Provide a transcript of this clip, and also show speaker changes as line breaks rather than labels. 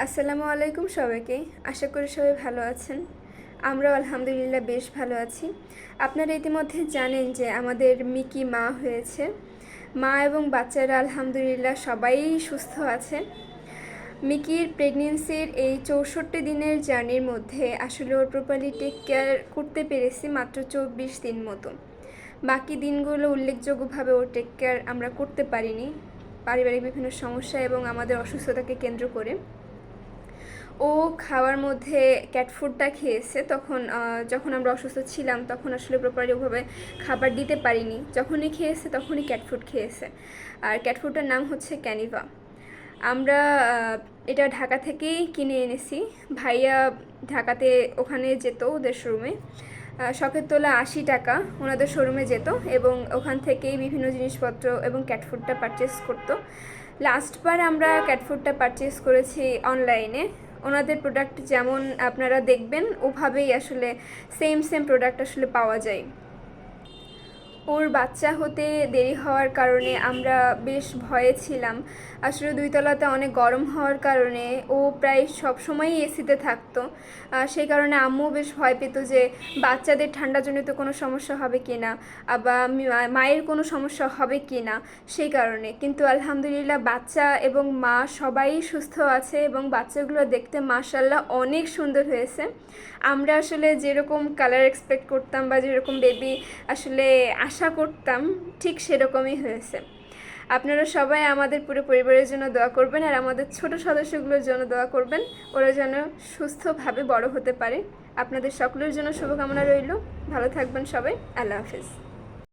আসসালামু আলাইকুম সবাইকে। আশা করি সবাই ভালো আছেন। আমরাও আলহামদুলিল্লাহ বেশ ভালো আছি। আপনারা ইতিমধ্যে জানেন যে আমাদের মিকি মা হয়েছে। মা এবং বাচ্চারা আলহামদুলিল্লাহ সবাই সুস্থ আছে। মিকির প্রেগনেন্সির এই 64 দিনের জার্নির মধ্যে আসলে ওর প্রপারলি টেক কেয়ার করতে পেরেছি মাত্র 24 দিন মতো। বাকি দিনগুলো উল্লেখযোগ্যভাবে ওর টেক কেয়ার আমরা করতে পারিনি, পারিবারিক বিভিন্ন সমস্যা এবং আমাদের অসুস্থতাকে কেন্দ্র করে। ও খাওয়ার মধ্যে ক্যাট ফুডটা খেয়েছে, যখন আমরা অসুস্থ ছিলাম তখন আসলে প্রপারলি ওভাবে খাবার দিতে পারিনি। যখনই খেয়েছে তখনই ক্যাট ফুড খেয়েছে, আর ক্যাট ফুডটার নাম হচ্ছে ক্যানিভা। আমরা এটা ঢাকা থেকেই কিনে এনেছি। ভাইয়া ঢাকাতে ওখানে যেত ওদের শোরুমে, শখের তোলা 80 টাকা ওনাদের শোরুমে যেত এবং ওখান থেকেই বিভিন্ন জিনিসপত্র এবং ক্যাট ফুডটা পারচেস করতো। লাস্টবার আমরা ক্যাট ফুডটা পারচেস করেছি অনলাইনে। ওনাদের প্রোডাক্ট যেমন আপনারা দেখবেন ওভাবেই আসলে সেম প্রোডাক্ট আসলে পাওয়া যায়। ওর বাচ্চা হতে দেরি হওয়ার কারণে আমরা বেশ ভয়ে ছিলাম। আসলে 2 তলাতে অনেক গরম হওয়ার কারণে ও প্রায় সব সময়ই এসিতে থাকতো। সেই কারণে আম্মু বেশ ভয় পেত যে বাচ্চাদের ঠান্ডাজনিত কোনো সমস্যা হবে কি না, বা মায়ের কোনো সমস্যা হবে কি না সেই কারণে। কিন্তু আলহামদুলিল্লাহ বাচ্চা এবং মা সবাই সুস্থ আছে এবং বাচ্চাগুলো দেখতে মাশাআল্লাহ অনেক সুন্দর হয়েছে। আমরা আসলে যেরকম কালার এক্সপেক্ট করতাম বা যেরকম বেবি আসলে আশা করতাম ঠিক সেরকমই হয়েছে। আপনারা সবাই আমাদের পুরো পরিবারের জন্য দোয়া করবেন আর আমাদের ছোট সদস্যগুলোর জন্য দোয়া করবেন, ওরা যেন সুস্থভাবে বড় হতে পারে। আপনাদের সকলের জন্য শুভকামনা রইল। ভালো থাকবেন সবাই। আল্লাহ হাফেজ।